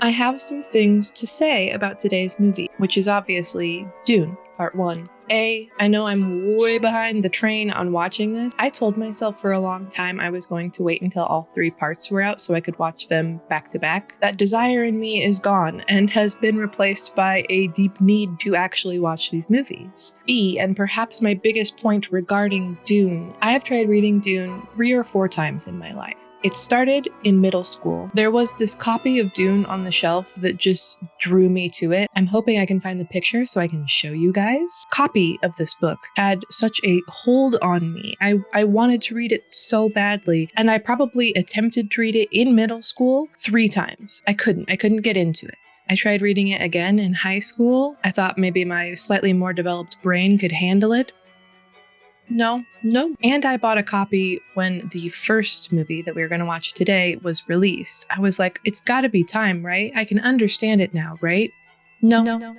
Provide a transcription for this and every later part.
I have some things to say about today's movie, which is obviously Dune, Part 1. I know I'm way behind the train on watching this. I told myself for a long time I was going to wait until all 3 parts were out so I could watch them back to back. That desire in me is gone and has been replaced by a deep need to actually watch these movies. B, and perhaps my biggest point regarding Dune, I have tried reading Dune 3 or 4 times in my life. It started in middle school. There was this copy of Dune on the shelf that just drew me to it. I'm hoping I can find the picture so I can show you guys. Copy of this book had such a hold on me. I wanted to read it so badly, and I probably attempted to read it in middle school 3 times. I couldn't get into it. I tried reading it again in high school. I thought maybe my slightly more developed brain could handle it. No. And I bought a copy when the first movie that we were going to watch today was released. I was like, it's got to be time, right? I can understand it now, right? No.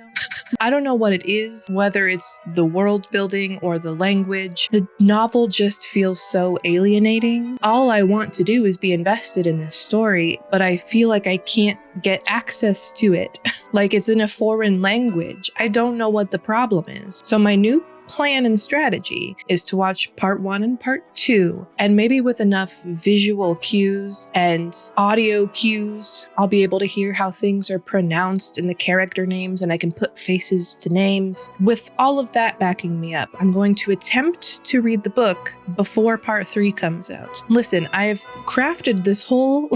I don't know what it is, whether it's the world building or the language. The novel just feels so alienating. All I want to do is be invested in this story, but I feel like I can't get access to it. Like it's in a foreign language. I don't know what the problem is. So my new plan and strategy is to watch part 1 and part 2, and maybe with enough visual cues and audio cues, I'll be able to hear how things are pronounced in the character names, and I can put faces to names. With all of that backing me up, I'm going to attempt to read the book before part 3 comes out. Listen, I have crafted this whole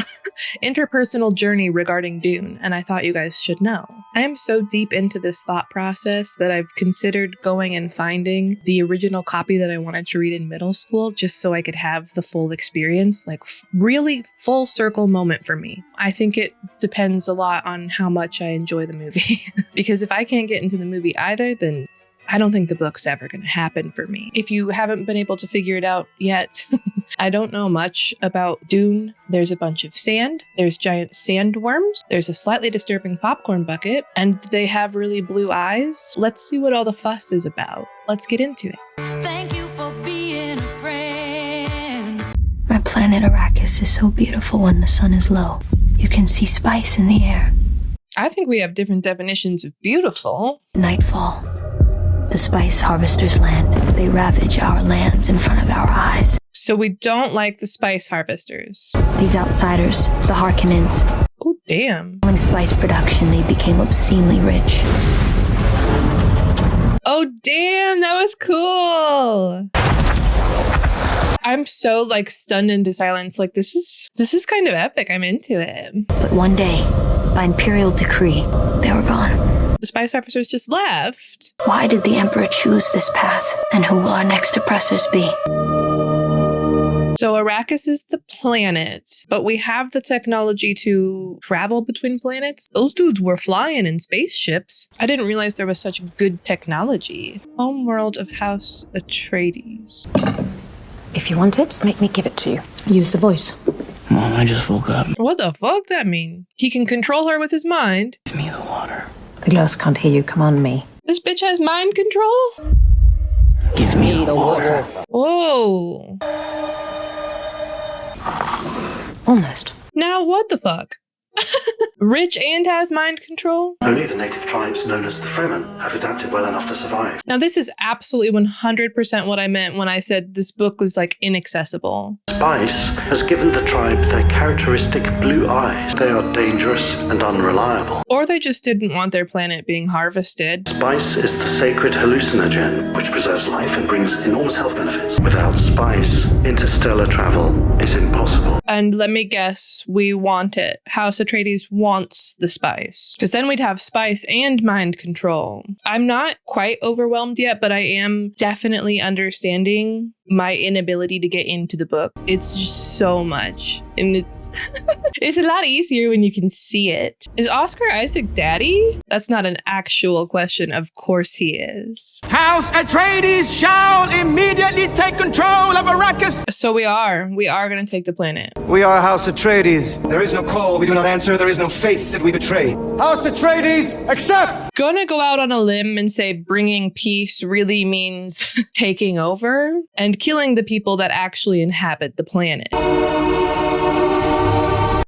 interpersonal journey regarding Dune, and I thought you guys should know. I am so deep into this thought process that I've considered going and finding the original copy that I wanted to read in middle school just so I could have the full experience, like really full circle moment for me. I think it depends a lot on how much I enjoy the movie because if I can't get into the movie either, then I don't think the book's ever going to happen for me. If you haven't been able to figure it out yet, I don't know much about Dune. There's a bunch of sand, there's giant sandworms, there's a slightly disturbing popcorn bucket, and they have really blue eyes. Let's see what all the fuss is about. Let's get into it. Thank you for being a friend. My planet Arrakis is so beautiful when the sun is low. You can see spice in the air. I think we have different definitions of beautiful. Nightfall. The spice harvesters land. They ravage our lands in front of our eyes. So we don't like the spice harvesters. These outsiders, the Harkonnens. Oh, damn. Following spice production, they became obscenely rich. Oh, damn, that was cool. I'm so stunned into silence. This is kind of epic. I'm into it. But one day, by imperial decree, they were gone. The spice officers just left. Why did the Emperor choose this path? And who will our next oppressors be? So Arrakis is the planet, but we have the technology to travel between planets. Those dudes were flying in spaceships. I didn't realize there was such good technology. Homeworld of House Atreides. If you want it, make me give it to you. Use the voice. Mom, I just woke up. What the fuck that mean? He can control her with his mind. Give me the water. The glass can't hear you. Command me. This bitch has mind control? Give me the water. Whoa. Almost. Now what the fuck? Rich and has mind control? Only the native tribes known as the Fremen have adapted well enough to survive. Now this is absolutely 100% what I meant when I said this book was inaccessible. Spice has given the tribe their characteristic blue eyes. They are dangerous and unreliable. Or they just didn't want their planet being harvested. Spice is the sacred hallucinogen, which preserves life and brings enormous health benefits. Without spice, interstellar travel is impossible. And let me guess, we want it. House Atreides wants the spice. Because then we'd have spice and mind control. I'm not quite overwhelmed yet, but I am definitely understanding my inability to get into the book. It's just so much. And it's it's a lot easier when you can see it. Is Oscar Isaac daddy? That's not an actual question. Of course he is. House Atreides shall immediately take control of Arrakis. So we are going to take the planet. We are House Atreides. There is no call we do not answer. There is no faith that we betray. House Atreides, accept! Gonna go out on a limb and say bringing peace really means taking over and killing the people that actually inhabit the planet.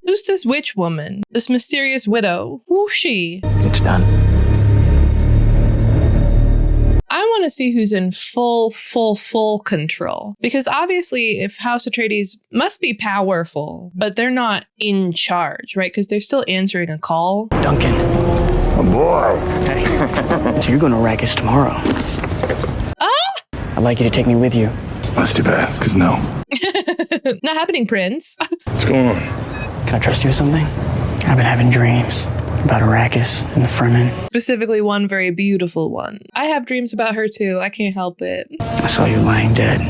Who's this witch woman? This mysterious widow? Who's she? It's done. I want to see who's in full control. Because obviously, if House Atreides must be powerful, but they're not in charge, right? Because they're still answering a call. Duncan. Oh boy. Hey. So you're going to Arrakis tomorrow. I'd like you to take me with you. That's too bad, because no. Not happening, Prince. What's going on? Can I trust you with something? I've been having dreams about Arrakis and the Fremen. Specifically, one very beautiful one. I have dreams about her too. I can't help it. I saw you lying dead,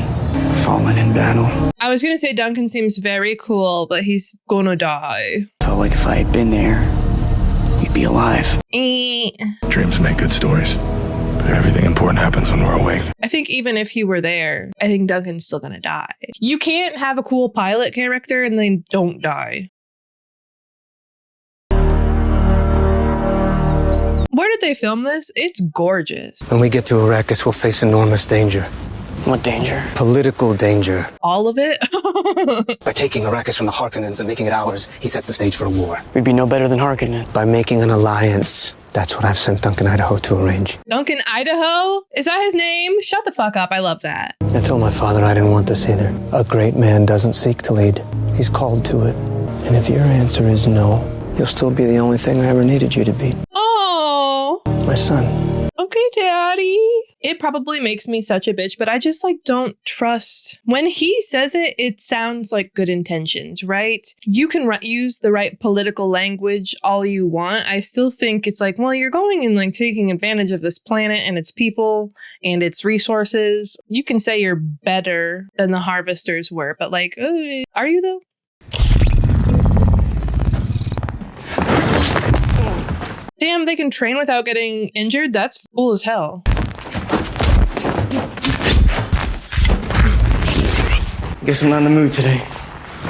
fallen in battle. I was going to say Duncan seems very cool, but he's gonna die. Felt like if I had been there, you'd be alive. Dreams make good stories. But everything important happens when we're awake. I think even if he were there, I think Duncan's still gonna die. You can't have a cool pilot character and they don't die. Where did they film this? It's gorgeous. When we get to Arrakis, we'll face enormous danger. What danger? Political danger. All of it? By taking Arrakis from the Harkonnens and making it ours, he sets the stage for a war. We'd be no better than Harkonnen. By making an alliance. That's what I've sent Duncan Idaho to arrange. Duncan Idaho? Is that his name? Shut the fuck up. I love that. I told my father I didn't want this either. A great man doesn't seek to lead. He's called to it. And if your answer is no, you'll still be the only thing I ever needed you to be. Oh. My son. Okay, Daddy. It probably makes me such a bitch, but I just don't trust. When he says it, it sounds like good intentions, right? You can use the right political language all you want. I still think it's well, you're going and taking advantage of this planet and its people and its resources. You can say you're better than the harvesters were, but are you though? Damn, they can train without getting injured? That's cool as hell. Guess I'm not in the mood today.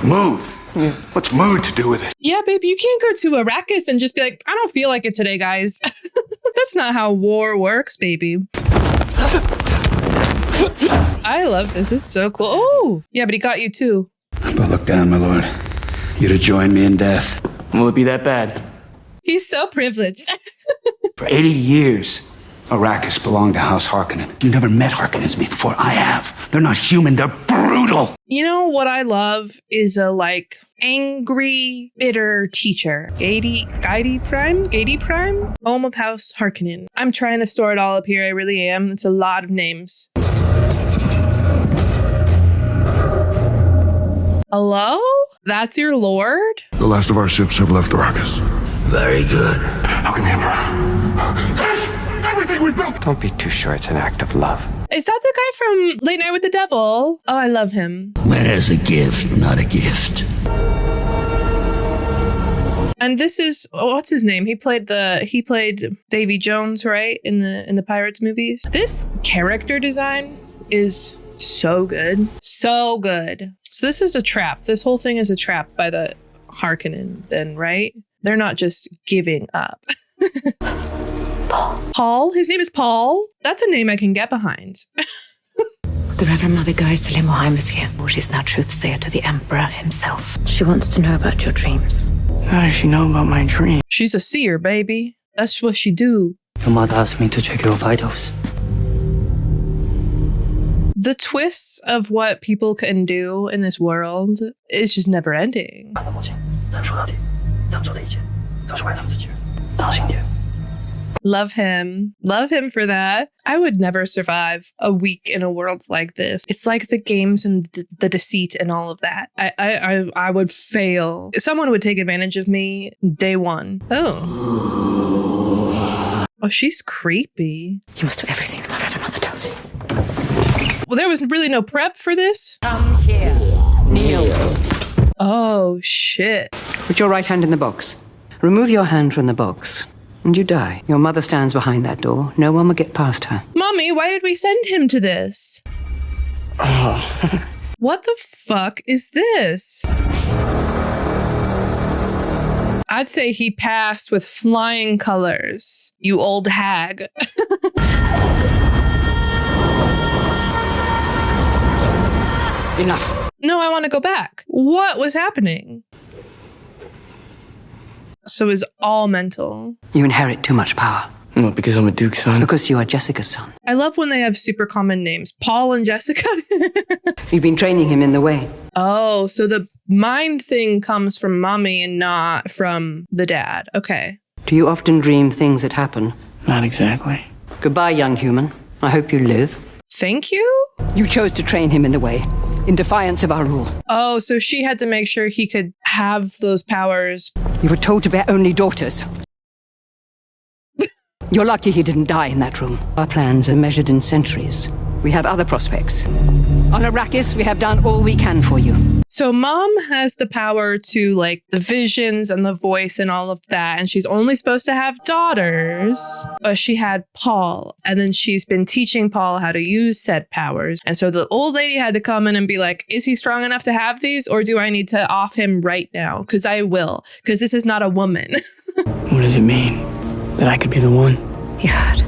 Mood? Yeah. What's mood to do with it? Yeah, babe, you can't go to Arrakis and just be like, I don't feel like it today, guys. That's not how war works, baby. I love this. It's so cool. Oh, yeah, but he got you too. But look down, my lord. You'd have joined me in death. Will it be that bad? He's so privileged. For 80 years, Arrakis belonged to House Harkonnen. You never met Harkonnens before. I have. They're not human. They're brutal. You know what I love is a angry, bitter teacher. Gady Prime? Home of House Harkonnen. I'm trying to store it all up here. I really am. It's a lot of names. Hello? That's your lord? The last of our ships have left Arrakis. Very good. How can the Emperor take everything we built? Don't be too sure it's an act of love. Is that the guy from Late Night with the Devil? Oh, I love him. When as a gift, not a gift. And this is what's his name? He played Davy Jones, right? In the Pirates movies. This character design is so good. So good. So this is a trap. This whole thing is a trap by the Harkonnen then, right? They're not just giving up. Paul? His name is Paul? That's a name I can get behind. The Reverend Mother Geist Moheim is here. She's now truthsayer to the Emperor himself. She wants to know about your dreams. How does she know about my dream? She's a seer, baby. That's what she do. Your mother asked me to check your vitals. The twists of what people can do in this world is just never ending. Love him. Love him for that. I would never survive a week in a world like this. It's like the games and the deceit and all of that. I would fail. Someone would take advantage of me day one. Oh, she's creepy. You must do everything that my Reverend Mother tells you. Well, there was really no prep for this. Come here. Kneel. Oh, shit. Put your right hand in the box. Remove your hand from the box, and you die. Your mother stands behind that door. No one will get past her. Mommy, why did we send him to this? What the fuck is this? I'd say he passed with flying colors, you old hag. Enough. No, I want to go back. What was happening? So it's all mental. You inherit too much power. No, because I'm a Duke's son. Because you are Jessica's son. I love when they have super common names. Paul and Jessica. You've been training him in the way. Oh, so the mind thing comes from mommy and not from the dad. Okay. Do you often dream things that happen? Not exactly. Goodbye, young human. I hope you live. Thank you? You chose to train him in the way, in defiance of our rule. Oh, so she had to make sure he could have those powers. You were told to bear only daughters. You're lucky he didn't die in that room. Our plans are measured in centuries. We have other prospects. On Arrakis, we have done all we can for you. So mom has the power to like the visions and the voice and all of that. And she's only supposed to have daughters, but she had Paul. And then she's been teaching Paul how to use said powers. And so the old lady had to come in and be like, is he strong enough to have these? Or do I need to off him right now? Because I will, because this is not a woman. What does it mean? That I could be the one? You heard.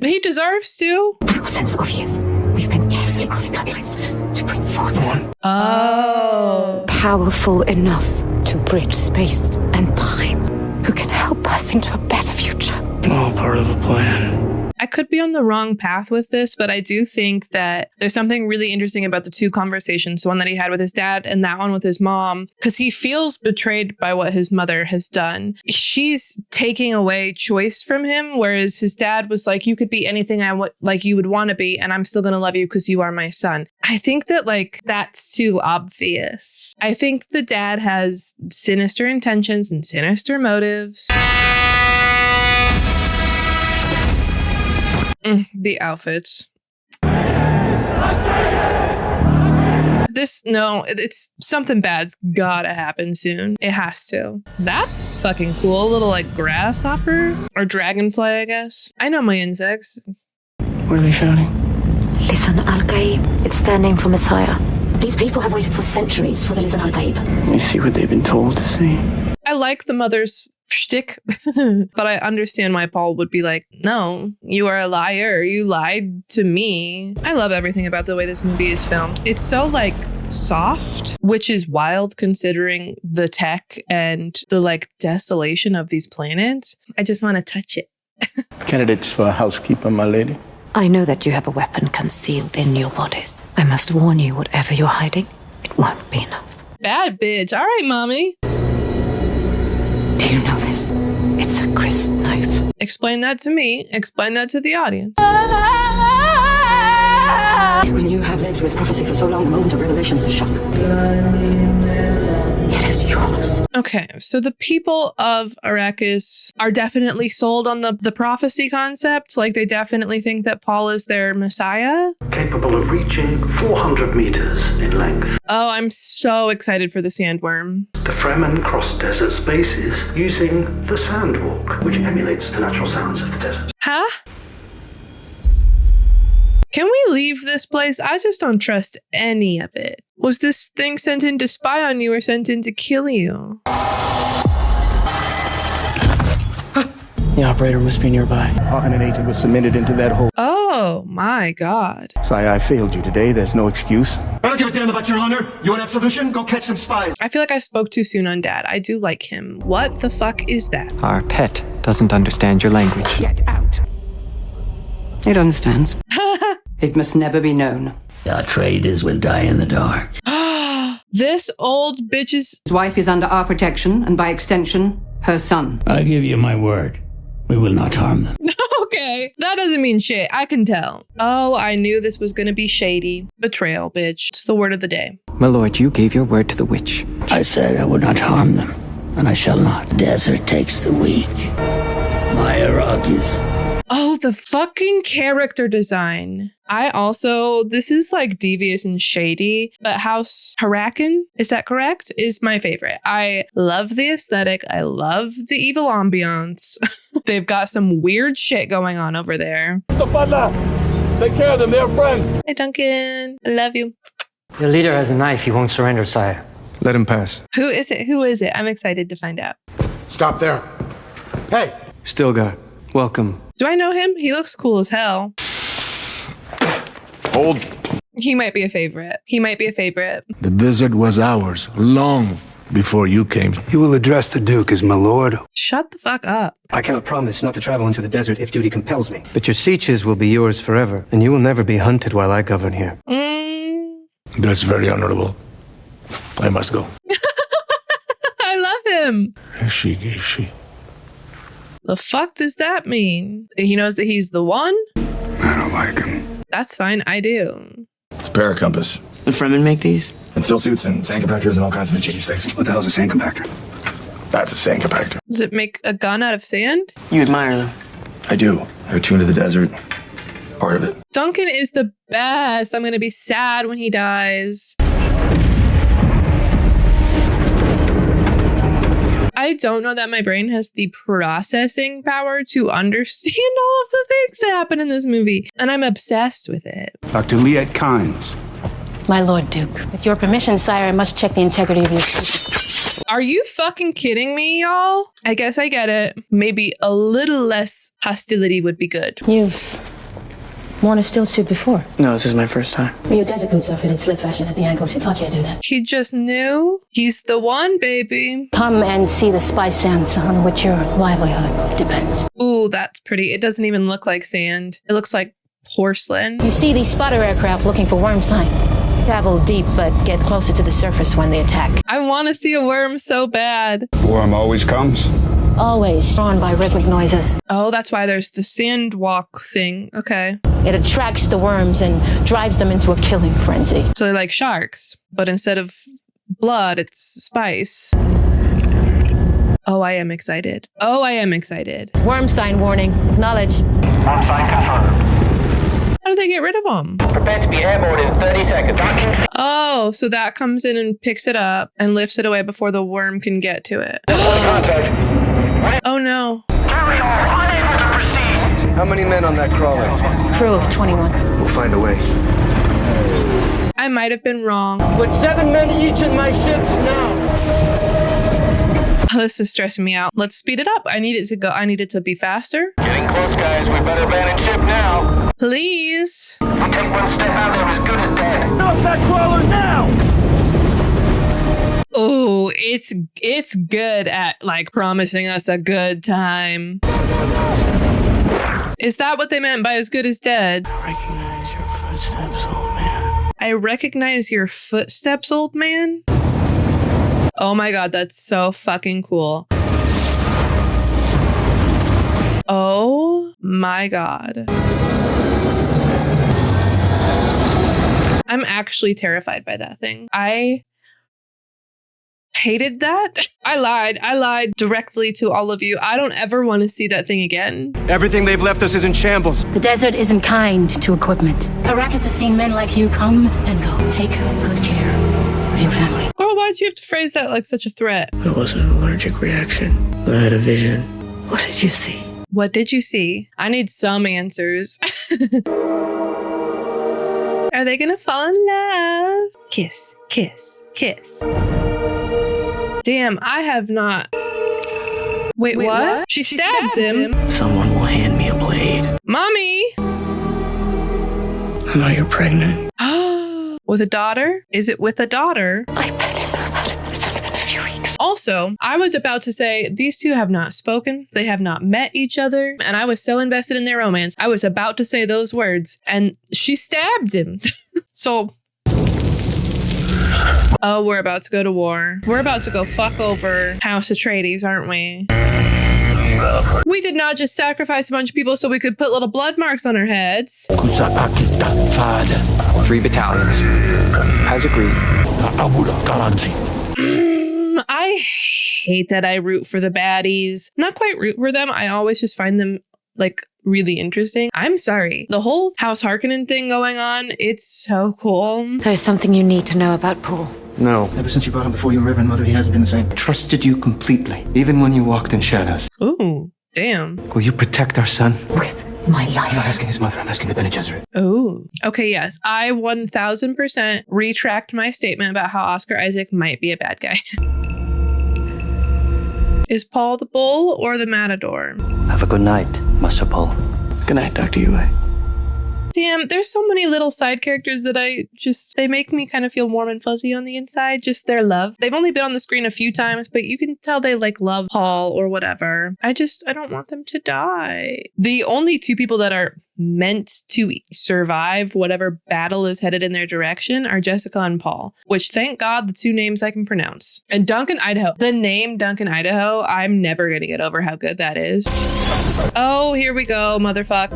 He deserves to. Now, since obvious, we've been carefully crossing bloodlines to bring forth one. Oh. Powerful enough to bridge space and time, who can help us into a better future. All part of a plan. I could be on the wrong path with this, but I do think that there's something really interesting about the two conversations, the one that he had with his dad and that one with his mom, because he feels betrayed by what his mother has done. She's taking away choice from him, whereas his dad was like, you could be anything like you would want to be, and I'm still going to love you because you are my son. I think that like that's too obvious. I think the dad has sinister intentions and sinister motives. The outfits. It's something bad's gotta happen soon. It has to. That's fucking cool. A little like grasshopper or dragonfly, I guess. I know my insects. What are they shouting? Lisan al-Gaib. It's their name for Messiah. These people have waited for centuries for the Lisan al-Gaib. You see what they've been told to see. I like the mother's shtick, but I understand why Paul would be like, no, you are a liar. You lied to me. I love everything about the way this movie is filmed. It's so like soft, which is wild considering the tech and the like desolation of these planets. I just want to touch it. Candidates for housekeeper, my lady. I know that you have a weapon concealed in your bodies. I must warn you, whatever you're hiding, it won't be enough. Bad bitch. All right, mommy. Do you know this? It's a grist knife. Explain that to me. Explain that to the audience. When you have lived with prophecy for so long, the moment of revelation is a shock. It is yours. Okay, so the people of Arrakis are definitely sold on the prophecy concept. Like, they definitely think that Paul is their messiah. Capable of reaching 400 meters in length. Oh, I'm so excited for the sandworm. The Fremen cross desert spaces using the sandwalk, which emulates the natural sounds of the desert. Huh? Can we leave this place? I just don't trust any of it. Was this thing sent in to spy on you or sent in to kill you? The operator must be nearby. An agent was submitted into that hole. Oh my god. Sire, I failed you today. There's no excuse. I don't give a damn about your honor. You want absolution? Go catch some spies. I feel like I spoke too soon on Dad. I do like him. What the fuck is that? Our pet doesn't understand your language. Get out. It understands. It must never be known. Our traders will die in the dark. This old bitch's His wife is under our protection, and by extension, her son. I give you my word. We will not harm them. Okay, that doesn't mean shit. I can tell. Oh, I knew this was gonna be shady. Betrayal, bitch. It's the word of the day. My lord, you gave your word to the witch. I said I would not harm them, and I shall not. Desert takes the weak. My Iraqis. Oh, the fucking character design. This is like devious and shady, but House Harraken, is that correct? Is my favorite. I love the aesthetic. I love the evil ambiance. They've got some weird shit going on over there. Take care of them, they're friends. Hey, Duncan. I love you. Your leader has a knife. He won't surrender, sire. Let him pass. Who is it? Who is it? I'm excited to find out. Stop there. Hey! Stilgar, welcome. Do I know him? He looks cool as hell. Hold. He might be a favorite. The desert was ours long before you came. You will address the Duke as my lord. Shut the fuck up. I cannot promise not to travel into the desert if duty compels me. But your sieges will be yours forever, and you will never be hunted while I govern here. That's very honorable. I must go. I love him. She. The fuck does that mean? He knows that he's the one? I don't like him. That's fine, I do. It's a paracompass. The Fremen make these? And still suits and sand compactors and all kinds of ingenious things. What the hell's a sand compactor? That's a sand compactor. Does it make a gun out of sand? You admire them. I do. They're tuned to the desert. Part of it. Duncan is the best. I'm gonna be sad when he dies. I don't know that my brain has the processing power to understand all of the things that happen in this movie. And I'm obsessed with it. Dr. Liet Kynes. My Lord Duke, with your permission, sire, I must check the integrity of your speech. Are you fucking kidding me, y'all? I guess I get it. Maybe a little less hostility would be good. You've worn a still suit before. No, this is my first time. Your desert boots are fitted slip fashion at the ankles. Who taught you to do that? He just knew. He's the one, baby. Come and see the spice sands on which your livelihood depends. Ooh, that's pretty. It doesn't even look like sand. It looks like porcelain. You see these spotter aircraft looking for worm sign. Travel deep, but get closer to the surface when they attack. I want to see a worm so bad. Worm always comes. Always drawn by rhythmic noises. Oh, that's why there's the sand walk thing. Okay. It attracts the worms and drives them into a killing frenzy. So they're like sharks, but instead of blood, it's spice. Oh, I am excited. Oh, I am excited. Worm sign warning. Acknowledge. Worm sign confirmed. How do they get rid of them? Prepare to be airborne in 30 seconds. Oh, so that comes in and picks it up and lifts it away before the worm can get to it. Oh no. How many men on that crawler? Crew of 21. We'll find a way. I might have been wrong. Put 7 men each in my ships now. This is stressing me out. Let's speed it up. I need it to go. I need it to be faster. Getting close, guys. We better abandon ship now. Please. We take one step out, they're as good as dead. Off that crawler now! Oh, it's good at like promising us a good time. Is that what they meant by as good as dead? I recognize your footsteps, old man. I recognize your footsteps, old man? Oh my god, that's so fucking cool. Oh my god. I'm actually terrified by that thing. I hated that. I lied directly to all of you. I don't ever want to see that thing again. Everything they've left us is in shambles. The desert isn't kind to equipment. Arrakis has seen men like you come and go. Take good care of your family. Girl, why'd you have to phrase that like such a threat? It wasn't an allergic reaction. I had a vision. What did you see? What did you see? I need some answers. Are they gonna fall in love? Kiss, kiss, kiss. Damn, I have not. Wait, what? She stabs him. Someone will hand me a blade. Mommy! I know you're pregnant. With a daughter? Is it with a daughter? I bet you know that. It's only been a few weeks. Also, I was about to say, these two have not spoken. They have not met each other. And I was so invested in their romance. I was about to say those words. And she stabbed him. So... Oh, we're about to go to war. We're about to go fuck over House Atreides, aren't we? We did not just sacrifice a bunch of people so we could put little blood marks on our heads. 3 battalions. As agreed. I hate that I root for the baddies. Not quite root for them. I always just find them like really interesting. I'm sorry. The whole House Harkonnen thing going on, it's so cool. There's something you need to know about Paul. No. Ever since you brought him before your Reverend Mother, he hasn't been the same. I trusted you completely, even when you walked in shadows. Ooh, damn. Will you protect our son? With my life. I'm not asking his mother, I'm asking the Bene Gesserit. Oh, okay, yes. I 1000% retract my statement about how Oscar Isaac might be a bad guy. Is Paul the bull or the matador? Have a good night, Master Paul. Good night, Dr. Yue. Damn, there's so many little side characters that they make me kind of feel warm and fuzzy on the inside, just their love. They've only been on the screen a few times, but you can tell they like love Paul or whatever. I don't want them to die. The only two people that are meant to survive whatever battle is headed in their direction are Jessica and Paul, which thank God the two names I can pronounce. And Duncan, Idaho. The name Duncan, Idaho, I'm never going to get over how good that is. Oh, here we go, motherfuck.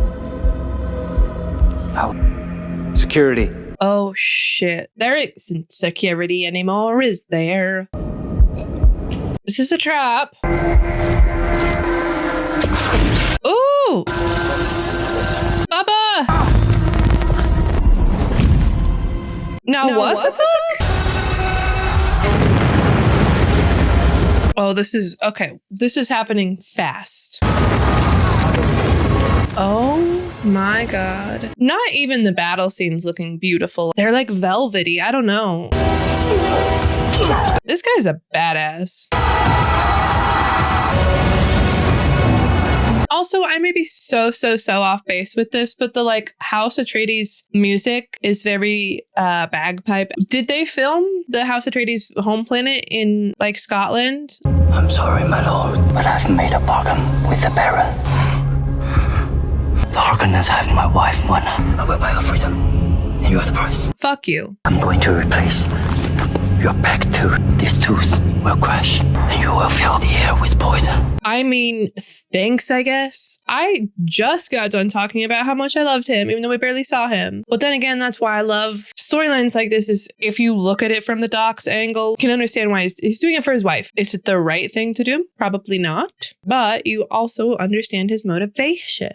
Security. Oh shit. There isn't security anymore, is there? This is a trap. Ooh! Bubba! Now what the fuck? Oh, this is happening fast. Oh my God. Not even the battle scenes looking beautiful. They're like velvety. I don't know. This guy's a badass. Also, I may be so off base with this, but the like House Atreides music is very bagpipe. Did they film the House Atreides home planet in like Scotland? I'm sorry, my lord, but I've made a bargain with the Baron. The Harkonnens have my wife, Wanda. I will buy her freedom. And you are the price. Fuck you. I'm going to replace your back tooth. This tooth will crash, and you will fill the air with poison. I mean, thanks, I guess. I just got done talking about how much I loved him, even though we barely saw him. But then again, that's why I love storylines like this, is if you look at it from the Doc's angle, you can understand why he's doing it for his wife. Is it the right thing to do? Probably not. But you also understand his motivation.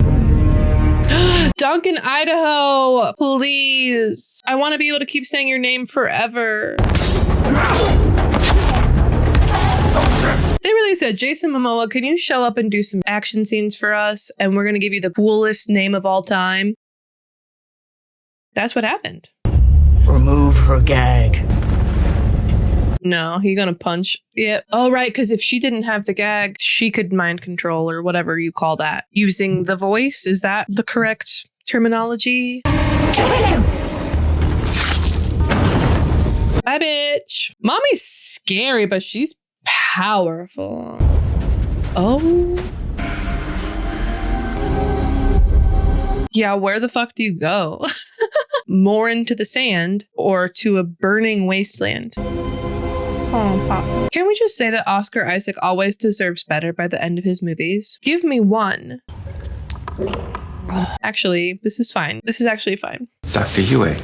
Duncan, Idaho, please. I want to be able to keep saying your name forever. They really said, Jason Momoa, can you show up and do some action scenes for us? And we're going to give you the coolest name of all time. That's what happened. Remove her gag. No, he's gonna punch. Yeah. Oh, right. Because if she didn't have the gag, she could mind control or whatever you call that. Using the voice. Is that the correct terminology? Kill him! Bye, bitch. Mommy's scary, but she's powerful. Oh. Yeah, where the fuck do you go? More into the sand or to a burning wasteland? Oh, Pop. Can we just say that Oscar Isaac always deserves better by the end of his movies? Give me one. Actually, this is fine. This is actually fine. Dr. Yue.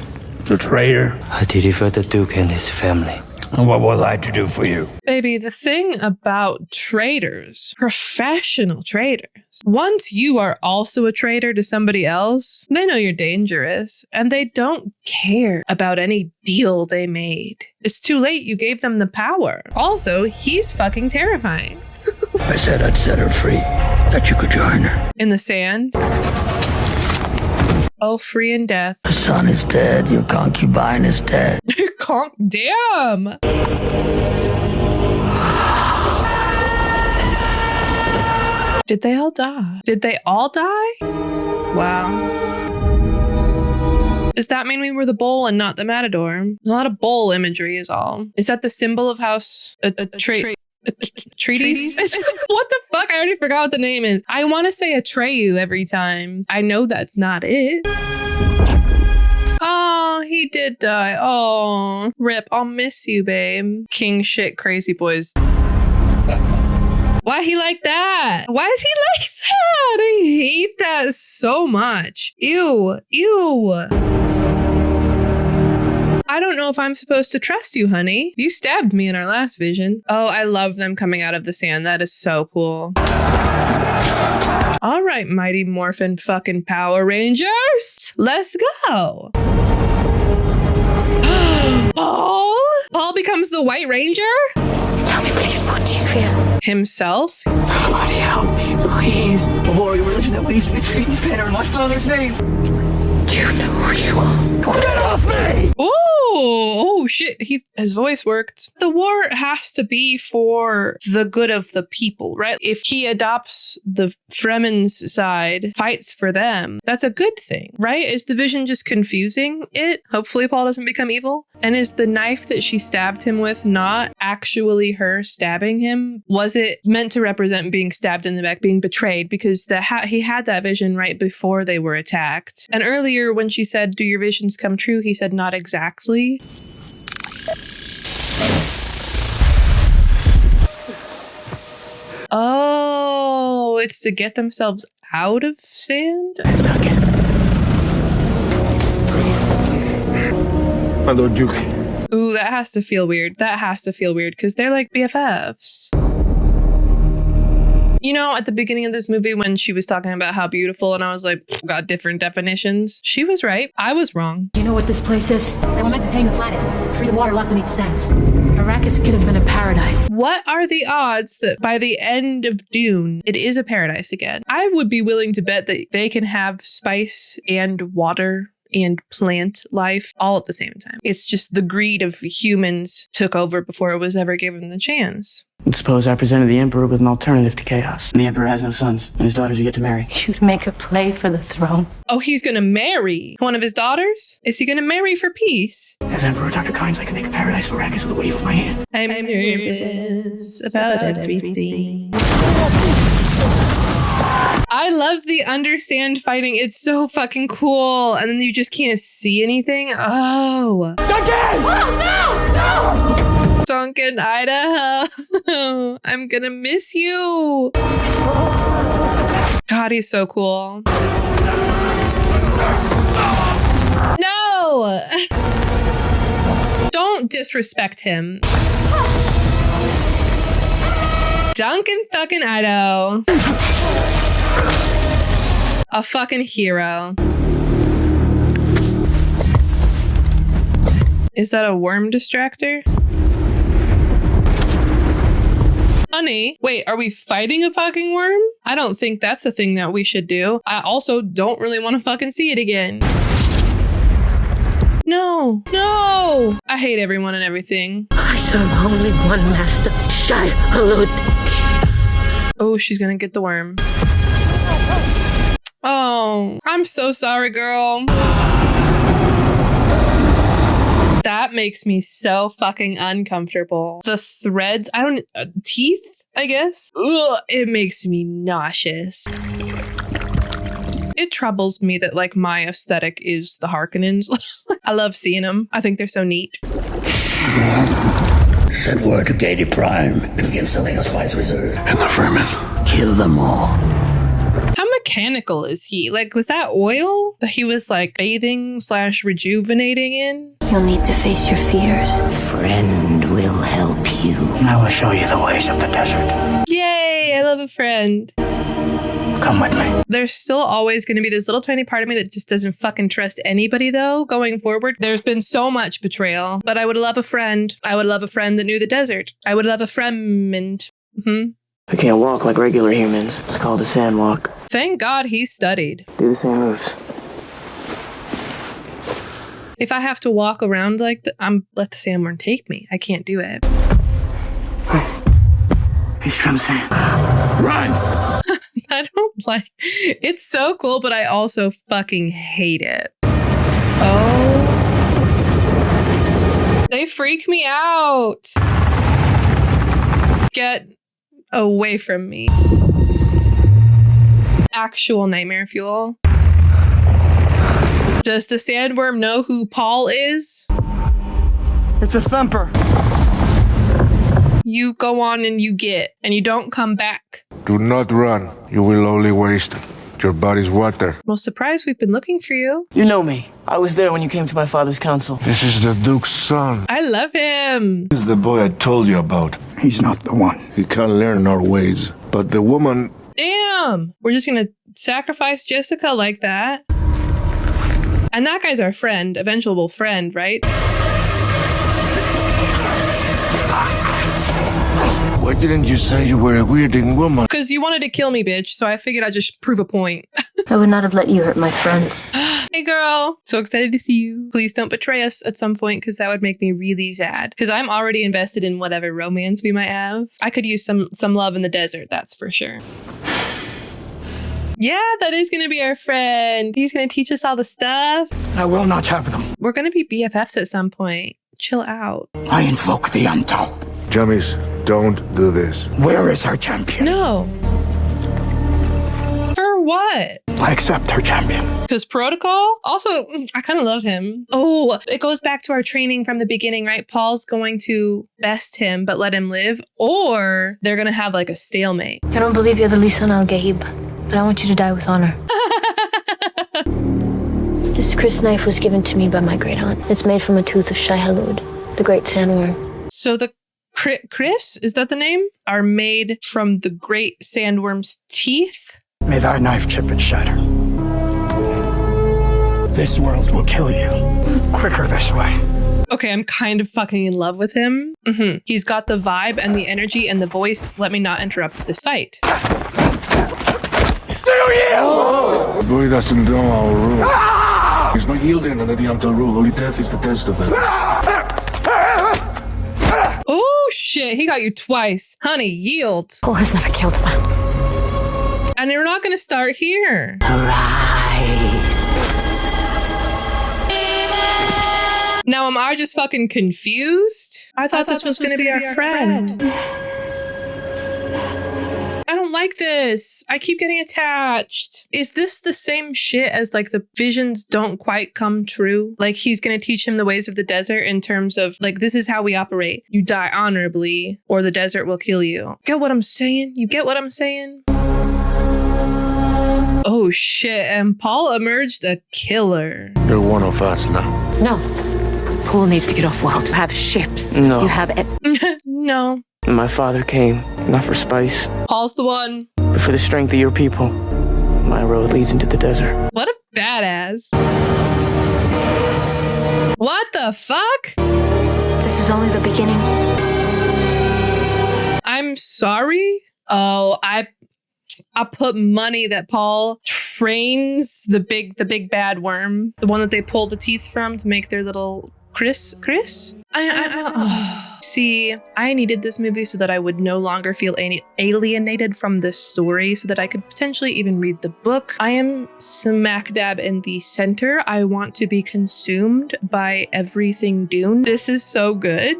The traitor. I delivered the Duke and his family. And what was I to do for you? Baby, the thing about traitors, professional traitors, once you are also a traitor to somebody else, they know you're dangerous and they don't care about any deal they made. It's too late. You gave them the power. Also, he's fucking terrifying. I said I'd set her free, that you could join her. In the sand? Oh, free in death. Your son is dead. Your concubine is dead. Damn! Did they all die? Did they all die? Wow. Does that mean we were the bull and not the matador? A lot of bull imagery is all. Is that the symbol of House Treaties? What the fuck? I already forgot what the name is. I want to say Atreyu every time. I know that's not it. Oh, he did die. Oh, rip. I'll miss you, babe. King shit crazy boys. Why he like that? Why is he like that? I hate that so much. Ew. Ew. I don't know if I'm supposed to trust you, honey. You stabbed me in our last vision. Oh, I love them coming out of the sand. That is so cool. All right, Mighty Morphin fucking Power Rangers. Let's go. Paul becomes the White Ranger? Tell me, please, what do you fear? Himself? Somebody help me, please. A warrior religion that waves me treat his banner in my father's name. You know who you are. Get off me! Oh Oh shit, his voice worked. The war has to be for the good of the people, right? If he adopts the Fremen's side, fights for them, that's a good thing, right? Is the vision just confusing it? Hopefully Paul doesn't become evil. And is the knife that she stabbed him with not actually her stabbing him? Was it meant to represent being stabbed in the back, being betrayed? Because he had that vision right before they were attacked. And earlier when she said, do your visions come true? He said, not exactly. Oh, it's to get themselves out of sand? My Lord Duke. Ooh, that has to feel weird. That has to feel weird because they're like BFFs. You know, at the beginning of this movie when she was talking about how beautiful and I was like, got different definitions. She was right. I was wrong. You know what this place is? They were meant to tame the planet, free the water locked beneath the sands. Arrakis could have been a paradise. What are the odds that by the end of Dune, it is a paradise again? I would be willing to bet that they can have spice and water and plant life all at the same time. It's just the greed of humans took over before it was ever given the chance. Let's suppose I presented the Emperor with an alternative to chaos. The Emperor has no sons, and his daughters are yet to marry. You'd make her play for the throne. Oh, he's gonna marry one of his daughters? Is he gonna marry for peace? As Emperor Dr. Kynes, I can make a paradise of Arrakis with a wave of my hand. I'm nervous about everything. I love the undersand fighting. It's so fucking cool. And then you just can't see anything. Oh. Duncan! Oh, no! No! Duncan, Idaho. I'm gonna miss you. God, he's so cool. No! Don't disrespect him. Duncan fucking Idaho. A fucking hero. Is that a worm distractor? Honey, wait, are we fighting a fucking worm? I don't think that's a thing that we should do. I also don't really want to fucking see it again. No, no! I hate everyone and everything. I serve only one master, Shai Hulud. Oh, she's gonna get the worm. Oh, I'm so sorry, girl. That makes me so fucking uncomfortable. The threads, teeth, I guess? Ugh, it makes me nauseous. It troubles me that, like, my aesthetic is the Harkonnens. I love seeing them. I think they're so neat. Send word to Gady Prime to begin selling a spice reserve. And the Fremen. Kill them all. How mechanical is he? Like, was that oil that he was, like, bathing/rejuvenating in? You'll need to face your fears. Friend will help you. I will show you the ways of the desert. Yay, I love a friend. Come with me. There's still always going to be this little tiny part of me that just doesn't fucking trust anybody, though, going forward. There's been so much betrayal, but I would love a friend. I would love a friend that knew the desert. I would love a friend. I can't walk like regular humans. It's called a sand walk. Thank God he studied. Do the same moves. If I have to walk around like let the sandworm take me. I can't do it. He's from sand. Run! I don't like it's so cool, but I also fucking hate it. Oh. They freak me out. Get away from me. Actual nightmare fuel. Does the sandworm know who Paul is? It's a thumper. You go on and you don't come back. Do not run. You will only waste your body's water. Well, surprise, we've been looking for you. You know me. I was there when you came to my father's council. This is the Duke's son. I love him. He's the boy I told you about. He's not the one. He can't learn our ways. But the woman... Damn. We're just gonna sacrifice Jessica like that. And that guy's our friend, eventual friend, right? Why didn't you say you were a weirding woman? Because you wanted to kill me, bitch, so I figured I'd just prove a point. I would not have let you hurt my friends. Hey girl, so excited to see you. Please don't betray us at some point because that would make me really sad. Because I'm already invested in whatever romance we might have. I could use some love in the desert, that's for sure. Yeah, that is going to be our friend. He's going to teach us all the stuff. I will not have them. We're going to be BFFs at some point. Chill out. I invoke the Untold. Jammies, don't do this. Where is our champion? No. For what? I accept her champion. Because protocol? Also, I kind of love him. Oh, it goes back to our training from the beginning, right? Paul's going to best him, but let him live. Or they're going to have like a stalemate. I don't believe you're the Lisan al-Gaib, but I want you to die with honor. This Chris knife was given to me by my great aunt. It's made from a tooth of Shai-Hulud, the great sandworm. So the Chris, is that the name? Are made from the great sandworm's teeth? May thy knife chip and shatter. This world will kill you. Quicker this way. Okay, I'm kind of fucking in love with him. He's got the vibe and the energy and the voice. Let me not interrupt this fight. The boy doesn't know our rule. He's not yielding under the Untold rule. Only death is the test of it. Oh shit, he got you twice. Honey, yield. Paul has never killed a man. And we're not gonna start here. Now, am I just fucking confused? I thought this was gonna be our friend. I don't like this. I keep getting attached. Is this the same shit as like the visions don't quite come true? Like he's gonna teach him the ways of the desert in terms of like, this is how we operate. You die honorably or the desert will kill you. Get what I'm saying? You get what I'm saying? Oh shit, and Paul emerged a killer. You're one of us now. No. Paul needs to get off world. You have ships. No. You have it. No. My father came, not for spice, Paul's the one. but for the strength of your people. My road leads into the desert. What a badass. What the fuck? This is only the beginning. I'm sorry? Oh, I put money that Paul trains the big bad worm, the one that they pull the teeth from to make their little Chris? See, I needed this movie so that I would no longer feel alienated from this story, so that I could potentially even read the book. I am smack dab in the center. I want to be consumed by everything Dune. This is so good.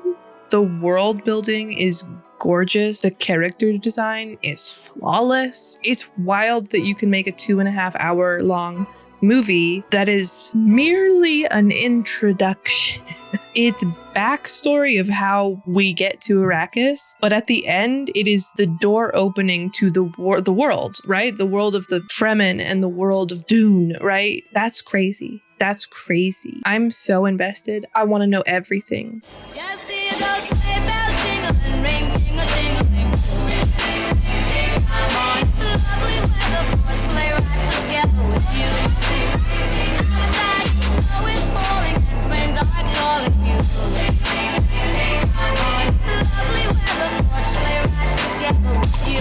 The world building is gorgeous. The character design is flawless. It's wild that you can make a 2.5 hour long movie that is merely an introduction. It's backstory of how we get to Arrakis, but at the end, it is the door opening to the world, right? The world of the Fremen and the world of Dune, right? That's crazy. That's crazy. I'm so invested. I want to know everything. Lovely weather for a sleigh ride together with you.